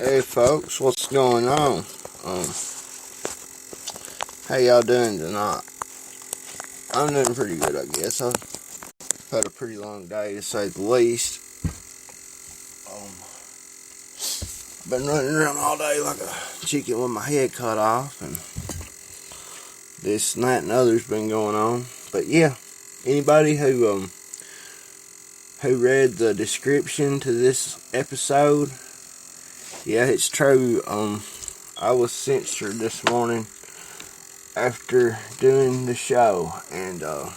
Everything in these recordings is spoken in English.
Hey folks, what's going on? How y'all doing tonight? I'm doing pretty good, I guess. I've had a pretty long day to say the least. I've been running around all day like a chicken with my head cut off, and this and that and other's been going on. But yeah, anybody who read the description to this episode, yeah, it's true. I was censored this morning after doing the show, and I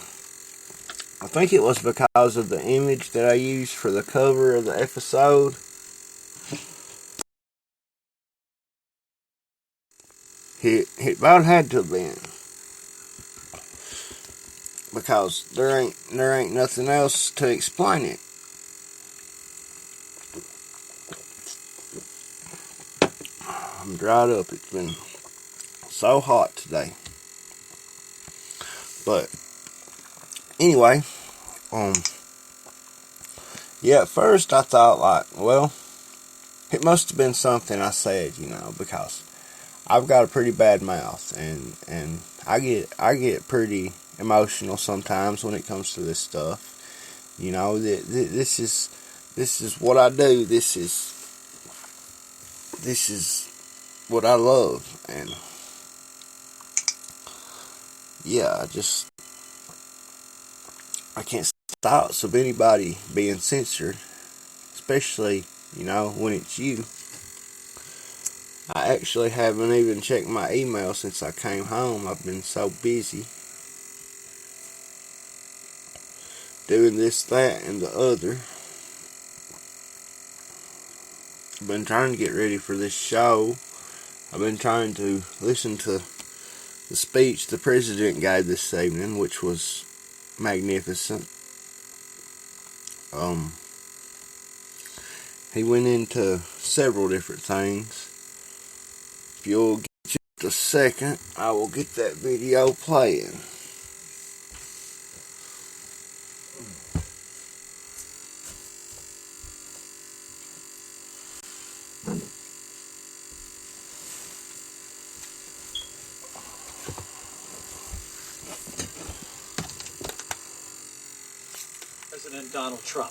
think it was because of the image that I used for the cover of the episode. It about had to have been, because there ain't nothing else to explain it. I'm dried up. It's been so hot today. But anyway, yeah, at first I thought like, well, it must have been something I said, because I've got a pretty bad mouth, and I get pretty emotional sometimes when it comes to this stuff. This is what I do. This is what I love, and yeah, I can't stop of anybody being censored, especially when it's you. I actually haven't even checked my email since I came home. I've been so busy doing this, that, and the other. I've been trying to get ready for this show. I've been trying to listen to the speech the president gave this evening, which was magnificent. He went into several different things. If you'll get just a second, I will get that video playing. President Donald Trump.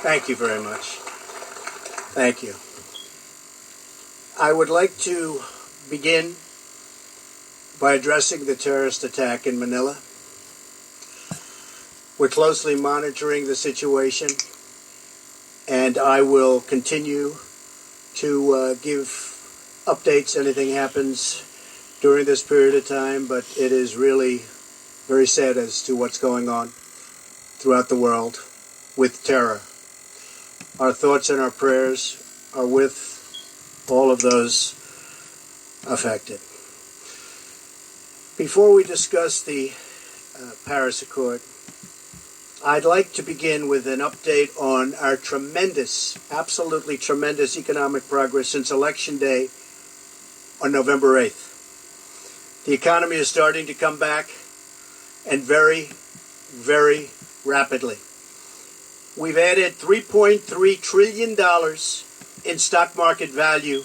Thank you very much. Thank you. I would like to begin by addressing the terrorist attack in Manila. We're closely monitoring the situation, and I will continue to give updates. Anything happens during this period of time, but it is really very sad as to what's going on throughout the world with terror. Our thoughts and our prayers are with all of those affected. Before we discuss the Paris Accord, I'd like to begin with an update on our tremendous, absolutely tremendous economic progress since Election Day on November 8th. The economy is starting to come back, and very, very rapidly. We've added $3.3 trillion in stock market value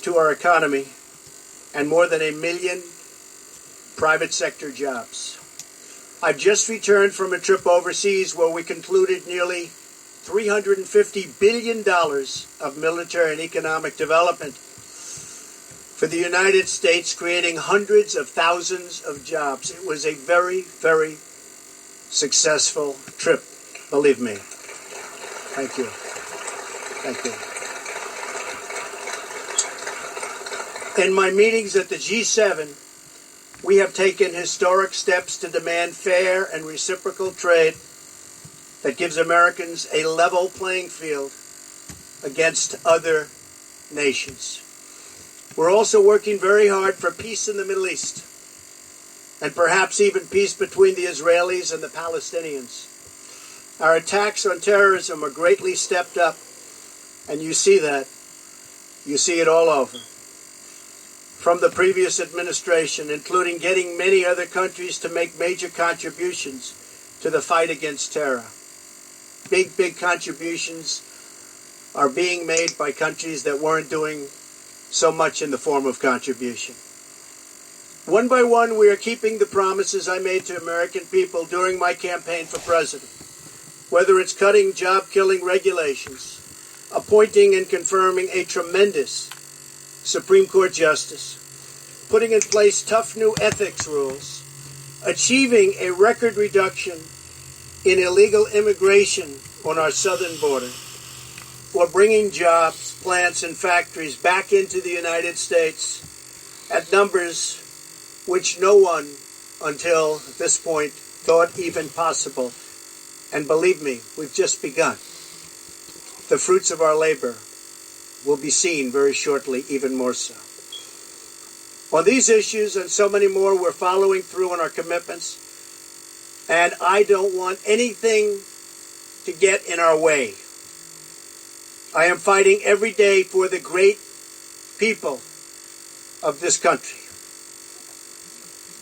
to our economy and more than 1 million private sector jobs. I've just returned from a trip overseas where we concluded nearly $350 billion of military and economic development for the United States, creating hundreds of thousands of jobs. It was a very, very successful trip. Believe me. Thank you. Thank you. In my meetings at the G7, we have taken historic steps to demand fair and reciprocal trade that gives Americans a level playing field against other nations. We're also working very hard for peace in the Middle East, and perhaps even peace between the Israelis and the Palestinians. Our attacks on terrorism are greatly stepped up, and you see that. You see it all over. From the previous administration, including getting many other countries to make major contributions to the fight against terror. Big contributions are being made by countries that weren't doing so much in the form of contribution. One by one, we are keeping the promises I made to American people during my campaign for president. Whether it's cutting job-killing regulations, appointing and confirming a tremendous Supreme Court justice, putting in place tough new ethics rules, achieving a record reduction in illegal immigration on our southern border, or bringing jobs, plants, and factories back into the United States at numbers which no one until this point thought even possible. And believe me, we've just begun. The fruits of our labor will be seen very shortly, even more so. On these issues and so many more, we're following through on our commitments, and I don't want anything to get in our way. I am fighting every day for the great people of this country.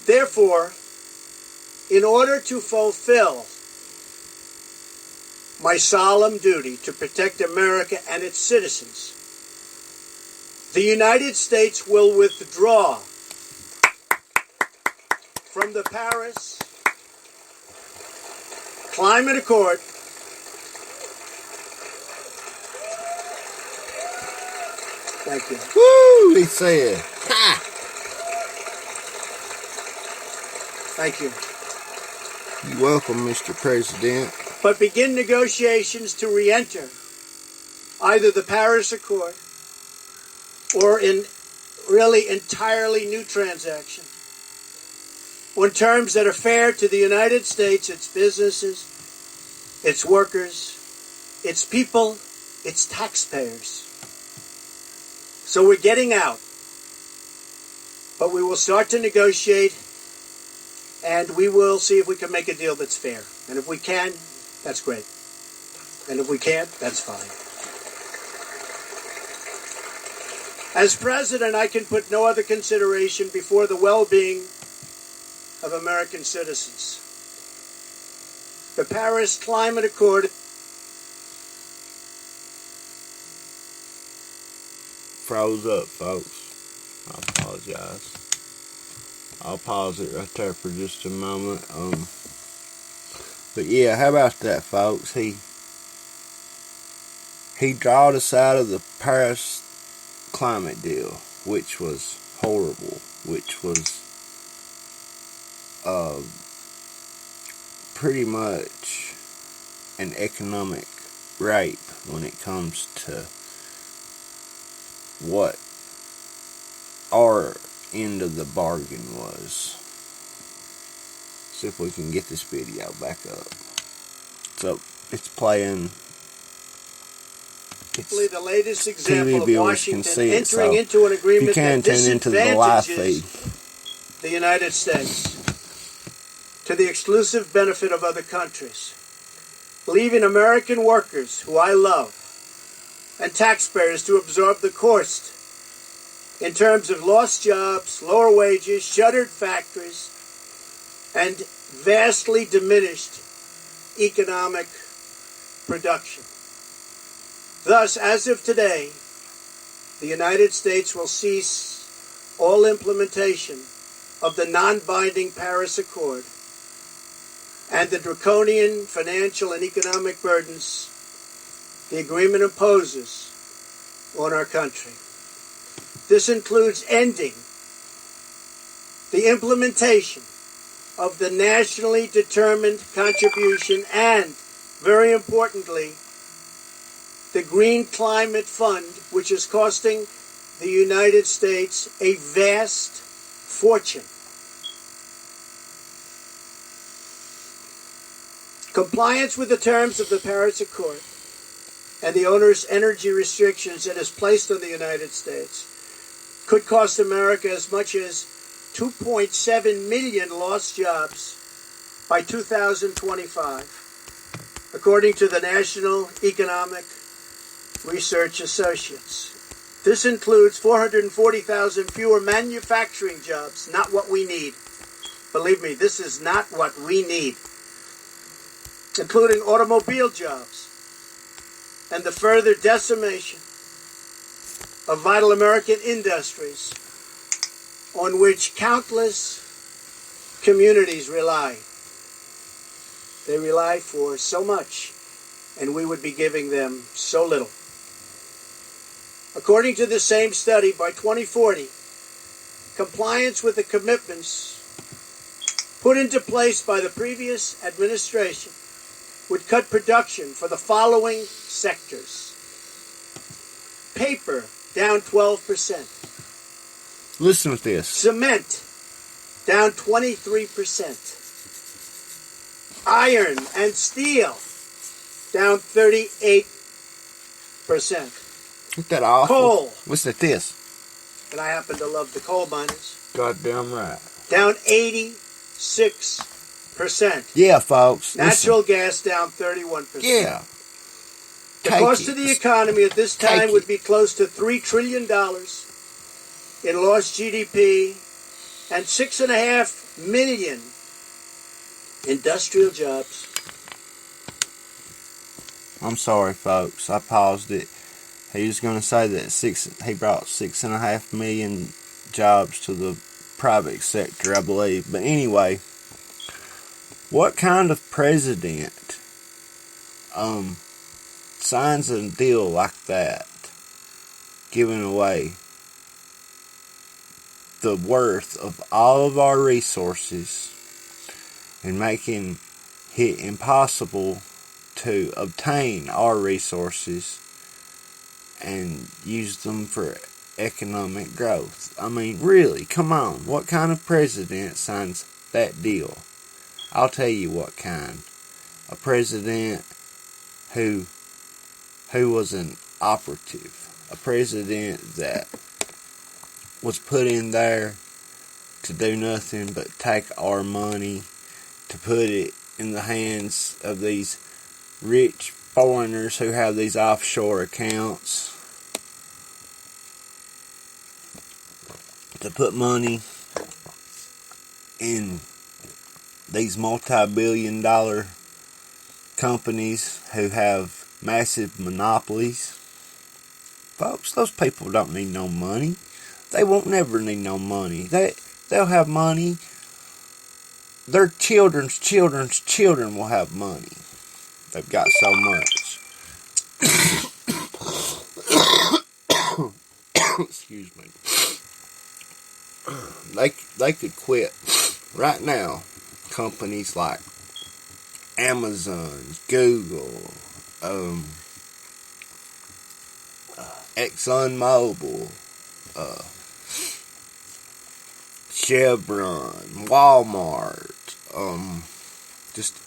Therefore, in order to fulfill my solemn duty to protect America and its citizens, the United States will withdraw from the Paris Climate Accord Thank you. Woo! He said, ha! Thank you. You're welcome, Mr. President. But begin negotiations to re-enter either the Paris Accord or in really entirely new transaction on terms that are fair to the United States, its businesses, its workers, its people, its taxpayers. So we're getting out, but we will start to negotiate, and we will see if we can make a deal that's fair. And if we can, that's great. And if we can't, that's fine. As president, I can put no other consideration before the well-being of American citizens. The Paris Climate Accord froze up, folks. I apologize. I'll pause it right there for just a moment. But yeah, how about that, folks? He drawed us out of the Paris climate deal, which was horrible, which was pretty much an economic rape when it comes to what our end of the bargain was. See if we can get this video back up. So it's playing. It's the latest example of Washington entering so into an agreement that disadvantages the United States to the exclusive benefit of other countries, leaving American workers, who I love, and taxpayers to absorb the cost in terms of lost jobs, lower wages, shuttered factories, and vastly diminished economic production. Thus, as of today, the United States will cease all implementation of the non-binding Paris Accord and the draconian financial and economic burdens the agreement imposes on our country. This includes ending the implementation of the nationally determined contribution and, very importantly, the Green Climate Fund, which is costing the United States a vast fortune. Compliance with the terms of the Paris Accord and the onerous energy restrictions it has placed on the United States could cost America as much as 2.7 million lost jobs by 2025. according to the National Economic Research Associates. This includes 440,000 fewer manufacturing jobs, not what we need. Believe me, this is not what we need. Including automobile jobs and the further decimation of vital American industries on which countless communities rely. They rely for so much, and we would be giving them so little. According to the same study, by 2040, compliance with the commitments put into place by the previous administration would cut production for the following sectors. Paper, down 12%. Listen to this. Cement, down 23%. Iron and steel, down 38%. Isn't that awful? Coal. Listen to this. And I happen to love the coal miners. Goddamn right. Down 86%. Yeah, folks. Natural gas down 31%. Yeah. The cost of the economy at this time would be close to $3 trillion in lost GDP and 6.5 million industrial jobs. I'm sorry, folks. I paused it. He was going to say that he brought 6.5 million jobs to the private sector, I believe. But anyway, what kind of president signs a deal like that, giving away the worth of all of our resources and making it impossible to obtain our resources and use them for economic growth? I mean, really, come on. What kind of president signs that deal? I'll tell you what kind. A president who was an operative. A president that was put in there to do nothing but take our money, to put it in the hands of these rich foreigners who have these offshore accounts, to put money in these multi-billion-dollar companies who have massive monopolies. Folks, those people don't need no money. They won't never need no money. They'll have money. Their children's children will have money. They've got so much. Excuse me. They could quit right now. Companies like Amazon, Google, ExxonMobil, Chevron, Walmart, just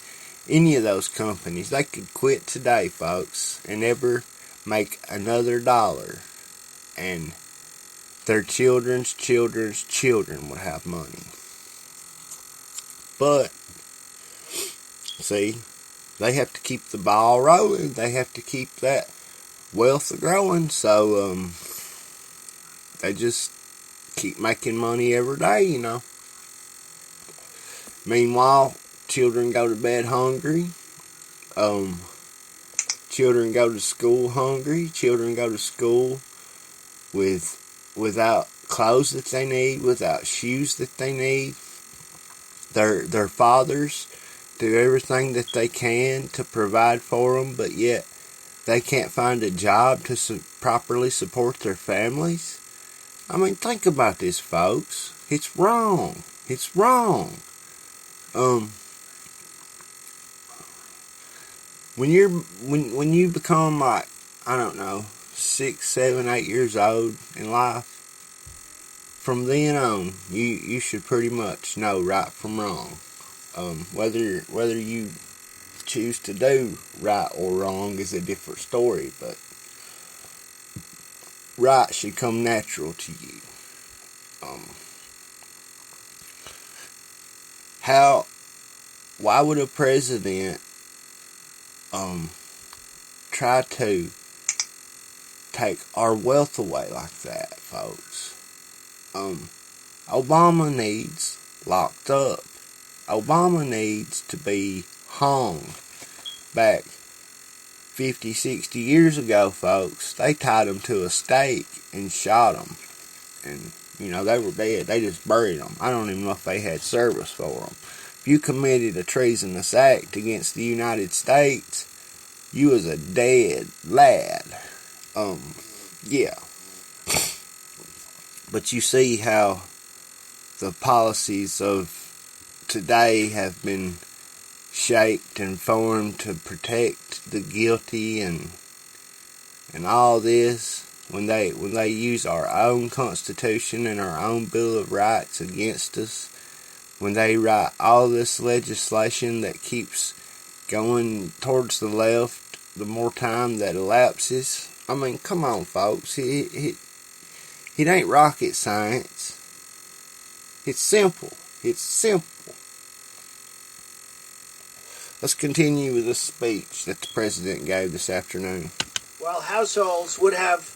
any of those companies. They could quit today, folks, and never make another dollar, and their children's children would have money. But see, they have to keep the ball rolling. They have to keep that wealth growing. So they just keep making money every day, you know. Meanwhile, children go to bed hungry. Children go to school hungry. Children go to school without clothes that they need, without shoes that they need. Their fathers do everything that they can to provide for them, but yet they can't find a job to properly support their families. I mean, think about this, folks. It's wrong. It's wrong. When you become like, I don't know, 6, 7, 8 years old in life, from then on, you should pretty much know right from wrong. Whether you choose to do right or wrong is a different story, but right should come natural to you. Why would a president try to take our wealth away like that, folks. Obama needs locked up. Obama needs to be hung. Back 50, 60 years ago, folks, they tied him to a stake and shot him. And, they were dead. They just buried them. I don't even know if they had service for them. If you committed a treasonous act against the United States, you was a dead lad. Yeah. But you see how the policies of today have been shaped and formed to protect the guilty and all this when they use our own Constitution and our own Bill of Rights against us, when they write all this legislation that keeps going towards the left the more time that elapses. I mean, come on, folks. It ain't rocket science. It's simple. It's simple. Let's continue with the speech that the president gave this afternoon. While households would have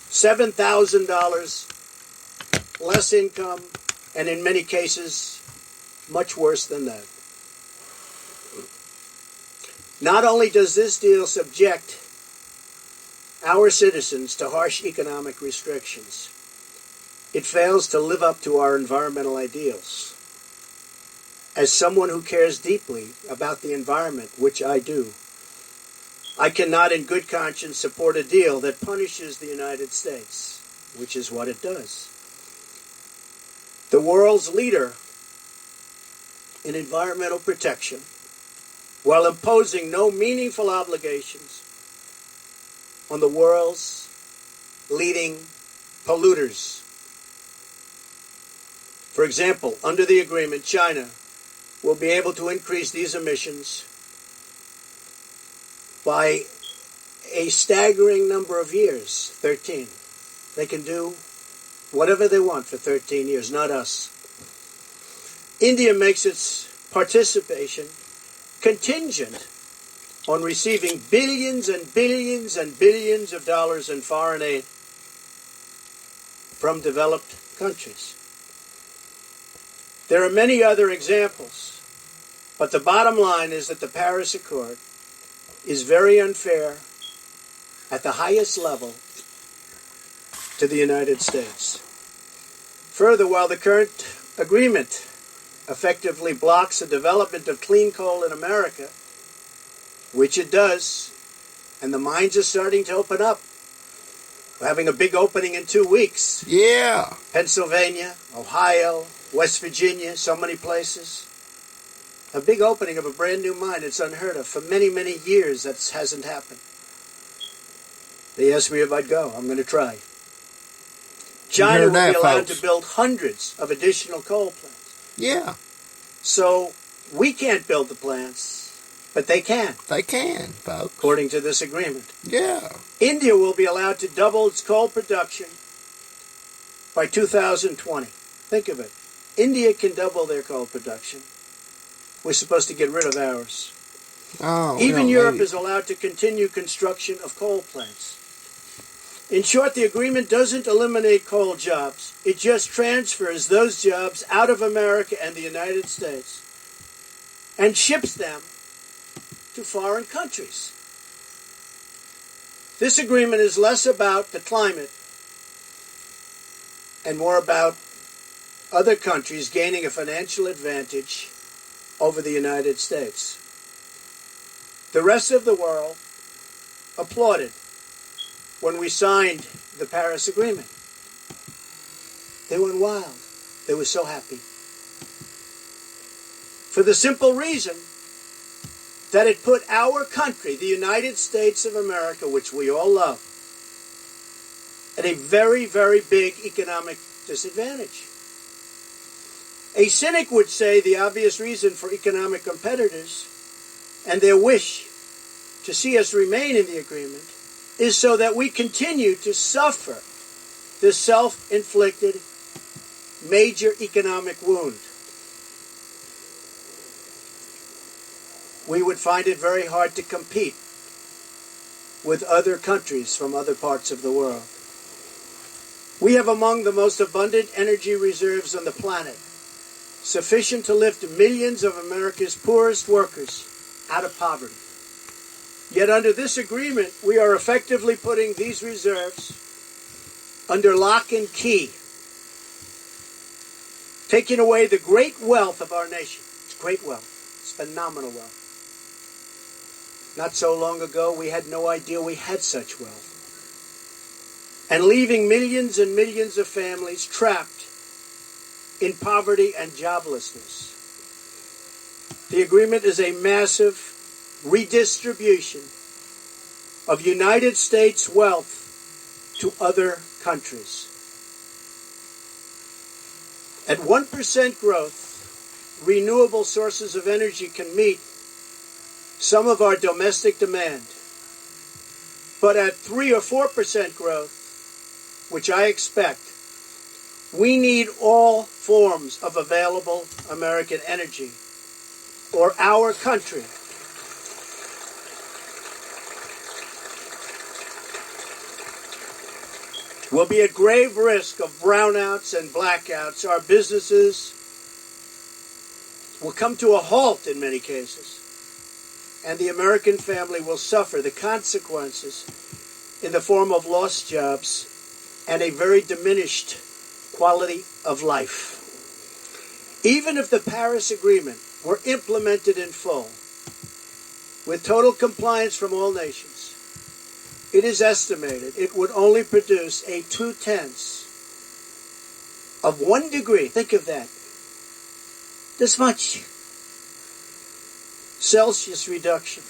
$7,000 less income, and in many cases, much worse than that. Not only does this deal subject our citizens to harsh economic restrictions, it fails to live up to our environmental ideals. As someone who cares deeply about the environment, which I do, I cannot in good conscience support a deal that punishes the United States, which is what it does. The world's leader in environmental protection, while imposing no meaningful obligations on the world's leading polluters. For example, under the agreement, China will be able to increase these emissions by a staggering number of years, 13. They can do whatever they want for 13 years, not us. India makes its participation contingent on receiving billions and billions and billions of dollars in foreign aid from developed countries. There are many other examples, but the bottom line is that the Paris Accord is very unfair at the highest level to the United States. Further, while the current agreement effectively blocks the development of clean coal in America, which it does, and the mines are starting to open up. We're having a big opening in 2 weeks. Yeah. Pennsylvania, Ohio, West Virginia, so many places. A big opening of a brand new mine. It's unheard of. For many, many years, that hasn't happened. They asked me if I'd go. I'm going to try. China will be allowed to build hundreds of additional coal plants. Yeah. So we can't build the plants, but they can. They can, folks. According to this agreement. Yeah. India will be allowed to double its coal production by 2020. Think of it. India can double their coal production. We're supposed to get rid of ours. Oh, even Europe is allowed to continue construction of coal plants. In short, the agreement doesn't eliminate coal jobs. It just transfers those jobs out of America and the United States and ships them to foreign countries. This agreement is less about the climate and more about other countries gaining a financial advantage over the United States. The rest of the world applauded when we signed the Paris Agreement. They went wild. They were so happy. For the simple reason that it put our country, the United States of America, which we all love, at a very, very big economic disadvantage. A cynic would say the obvious reason for economic competitors and their wish to see us remain in the agreement is so that we continue to suffer this self-inflicted major economic wound. We would find it very hard to compete with other countries from other parts of the world. We have among the most abundant energy reserves on the planet, sufficient to lift millions of America's poorest workers out of poverty. Yet under this agreement, we are effectively putting these reserves under lock and key, taking away the great wealth of our nation. It's great wealth. It's phenomenal wealth. Not so long ago, we had no idea we had such wealth. And leaving millions and millions of families trapped in poverty and joblessness. The agreement is a massive redistribution of United States wealth to other countries. At 1% growth, renewable sources of energy can meet some of our domestic demand. But at 3 or 4% growth, which I expect, we need all forms of available American energy, or our country will be at grave risk of brownouts and blackouts. Our businesses will come to a halt in many cases, and the American family will suffer the consequences in the form of lost jobs and a very diminished quality of life. Even if the Paris Agreement were implemented in full, with total compliance from all nations, it is estimated it would only produce a 0.2 of 1 degree. Think of that. This much Celsius reduction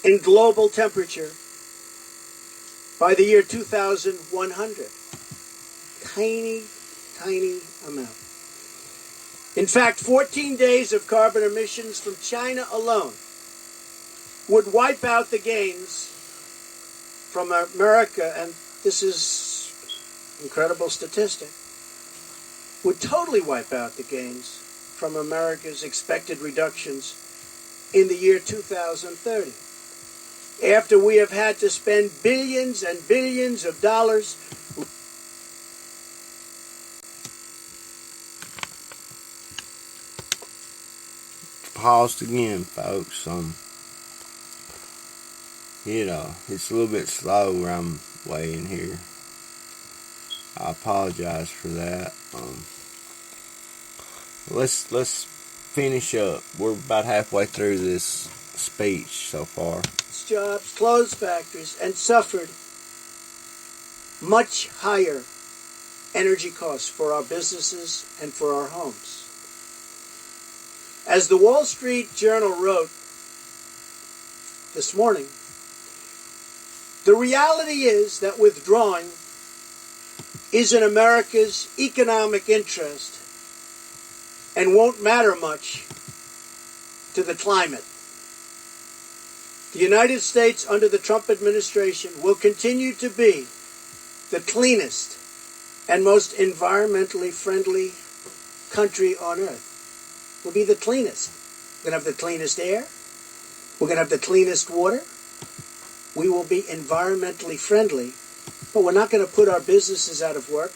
in global temperature by the year 2100. Tiny, tiny amount. In fact, 14 days of carbon emissions from China alone would wipe out the gains from America, and this is an incredible statistic, would totally wipe out the gains from America's expected reductions in the year 2030. After we have had to spend billions and billions of dollars paused again, folks. It's a little bit slow where I'm weighing here. I apologize for that. Let's finish up. We're about halfway through this speech so far. Jobs, closed factories, and suffered much higher energy costs for our businesses and for our homes. As the Wall Street Journal wrote this morning, the reality is that withdrawing is in America's economic interest and won't matter much to the climate. The United States under the Trump administration will continue to be the cleanest and most environmentally friendly country on earth. We'll be the cleanest. We're going to have the cleanest air. We're going to have the cleanest water. We will be environmentally friendly, but we're not going to put our businesses out of work.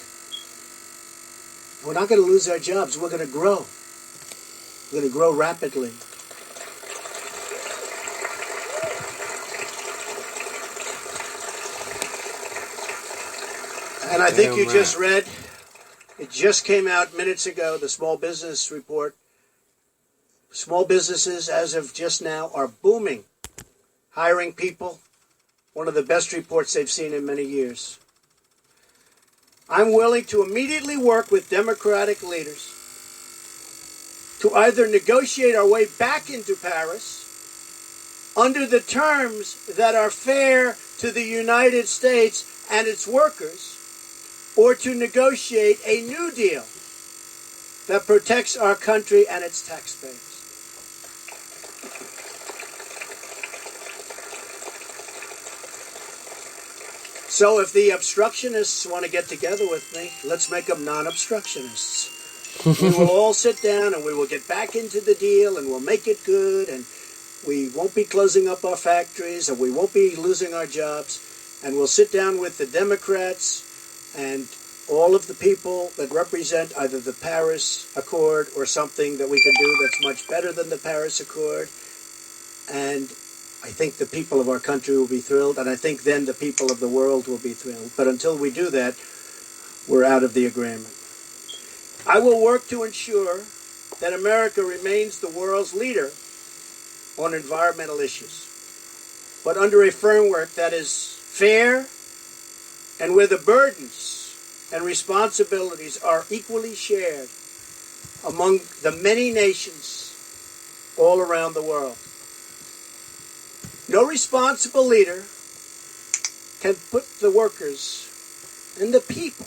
We're not going to lose our jobs. We're going to grow. We're going to grow rapidly. And I think you just read, it just came out minutes ago, the Small Business Report. Small businesses, as of just now, are booming, hiring people. One of the best reports they've seen in many years. I'm willing to immediately work with Democratic leaders to either negotiate our way back into Paris under the terms that are fair to the United States and its workers, or to negotiate a new deal that protects our country and its taxpayers. So if the obstructionists want to get together with me, let's make them non-obstructionists. We will all sit down and we will get back into the deal and we'll make it good and We won't be closing up our factories, and we won't be losing our jobs. And we'll sit down with the Democrats and all of the people that represent either the Paris Accord or something that we can do that's much better than the Paris Accord. And I think the people of our country will be thrilled, and I think then the people of the world will be thrilled. But until we do that, we're out of the agreement. I will work to ensure that America remains the world's leader on environmental issues, but under a framework that is fair and where the burdens and responsibilities are equally shared among the many nations all around the world. No responsible leader can put the workers and the people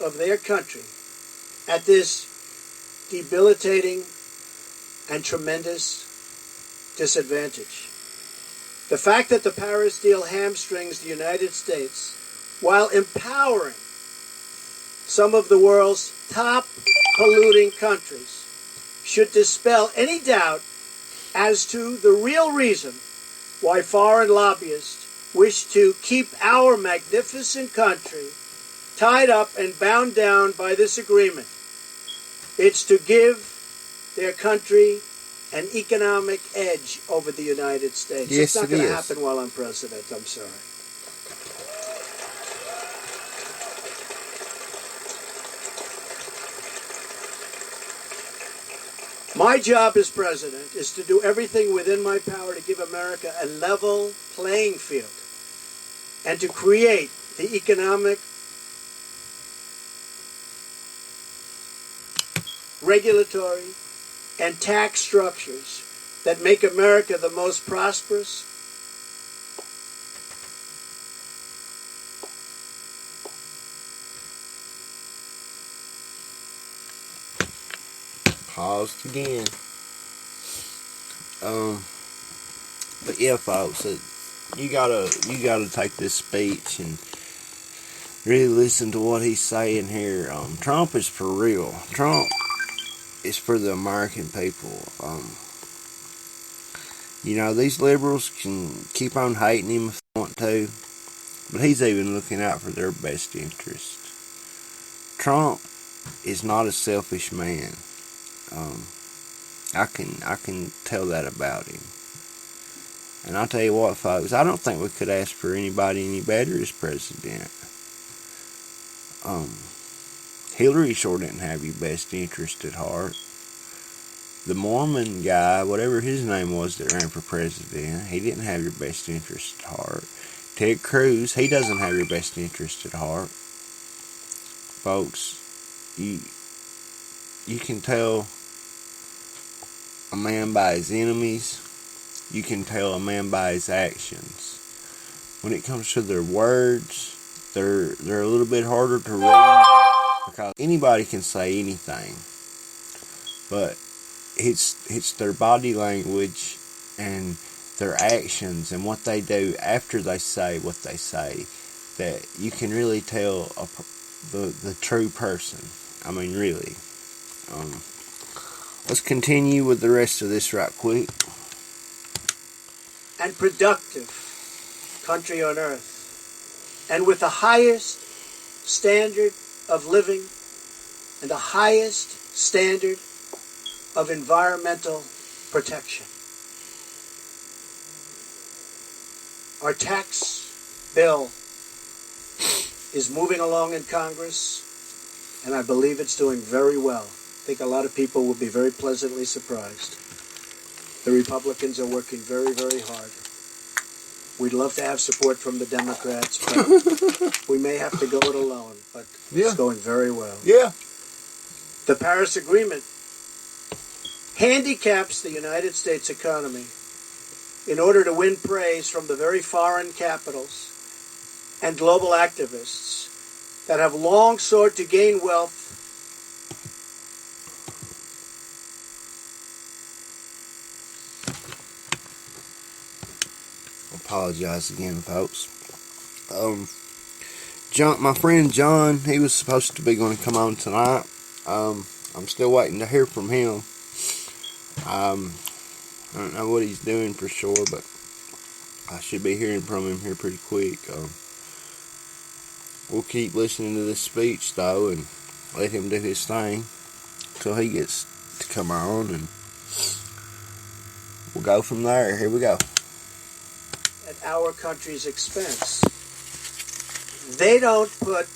of their country at this debilitating and tremendous disadvantage. The fact that the Paris deal hamstrings the United States while empowering some of the world's top polluting countries should dispel any doubt as to the real reason why foreign lobbyists wish to keep our magnificent country tied up and bound down by this agreement. It's to give their country an economic edge over the United States. Yes, it's not going it to is. happen while I'm president. I'm sorry. My job as president is to do everything within my power to give America a level playing field and to create the economic, regulatory, and tax structures that make America the most prosperous Paused again. But yeah, folks, you gotta take this speech and really listen to what he's saying here. Trump is for real. Trump is for the American people. These liberals can keep on hating him if they want to, but he's even looking out for their best interest. Trump is not a selfish man. I can tell that about him. And I'll tell you what, folks, I don't think we could ask for anybody any better as president. Hillary sure didn't have your best interest at heart. The Mormon guy, whatever his name was that ran for president, he didn't have your best interest at heart. Ted Cruz, he doesn't have your best interest at heart. Folks, you can tell a man by his enemies. You can tell a man by his actions. When it comes to their words, they're a little bit harder to read because anybody can say anything. But it's their body language and their actions and what they do after they say what they say that you can really tell the true person. I mean, really. Let's continue with the rest of this right quick. and productive country on earth, and with the highest standard of living and the highest standard of environmental protection. Our tax bill is moving along in Congress, and I believe it's doing very well. I think a lot of people will be very pleasantly surprised. The Republicans are working very, very hard. We'd love to have support from the Democrats, but we may have to go it alone, but it's going very well. Yeah. The Paris Agreement handicaps the United States economy in order to win praise from the very foreign capitals and global activists that have long sought to gain wealth Apologize again, folks. John, my friend John, he was supposed to be going to come on tonight. I'm still waiting to hear from him. I don't know what he's doing for sure, but I should be hearing from him here pretty quick. We'll keep listening to this speech, though, and let him do his thing until he gets to come on, and we'll go from there. Here we go. At our country's expense. They don't put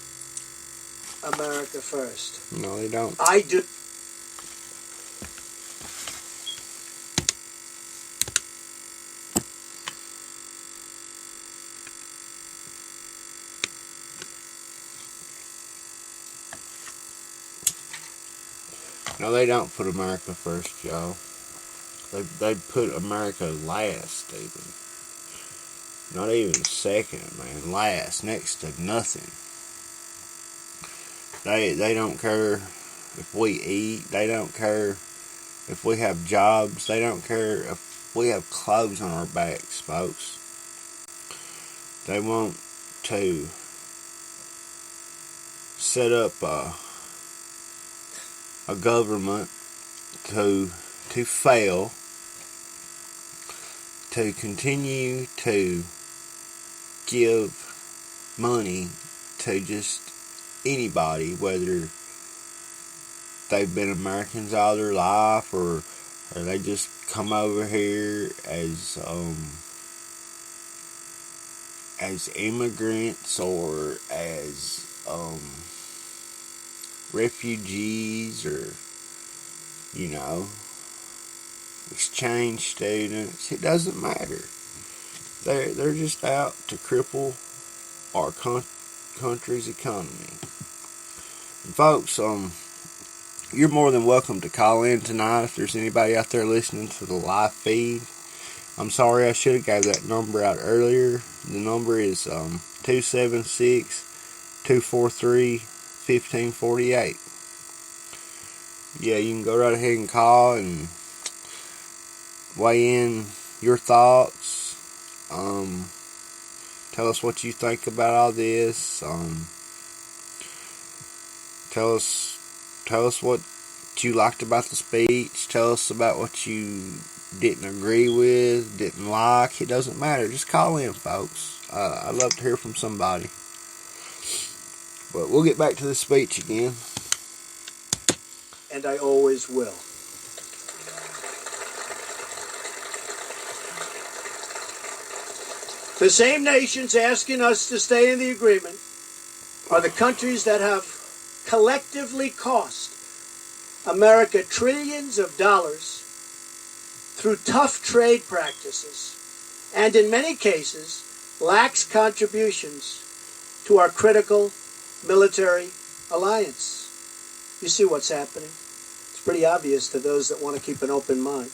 America first. No, they don't. I do. No, they don't put America first, y'all. They put America last, even. Not even second, man. Last, next to nothing. They don't care if we eat. They don't care if we have jobs. They don't care if we have clothes on our backs, folks. They want to set up a government to fail, to continue to give money to just anybody, whether they've been Americans all their life or they just come over here as immigrants or as refugees or, exchange students. It doesn't matter. They're just out to cripple our country's economy. And folks, you're more than welcome to call in tonight if there's anybody out there listening to the live feed. I'm sorry, I should have gave that number out earlier. The number is 276-243-1548. Yeah, you can go right ahead and call and weigh in your thoughts. Tell us what you think about all this. Tell us what you liked about the speech. Tell us about what you didn't agree with, didn't like. It doesn't matter. Just call in, folks. I'd love to hear from somebody. But we'll get back to the speech again. And I always will. The same nations asking us to stay in the agreement are the countries that have collectively cost America trillions of dollars through tough trade practices and in many cases lax contributions to our critical military alliance. You see what's happening? It's pretty obvious to those that want to keep an open mind.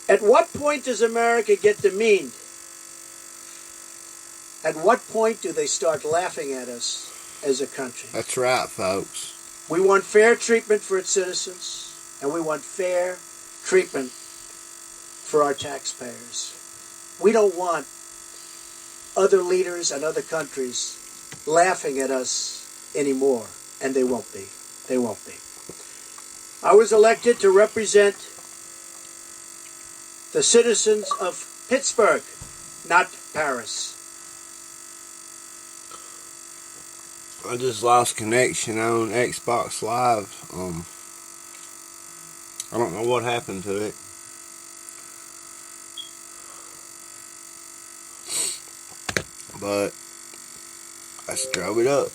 At what point does America get demeaned? At what point do they start laughing at us as a country? That's right, folks. We want fair treatment for its citizens, and we want fair treatment for our taxpayers. We don't want other leaders and other countries laughing at us anymore, and they won't be. They won't be. I was elected to represent the citizens of Pittsburgh, not Paris. I just lost connection on Xbox Live. I don't know what happened to it. But I just drove it up.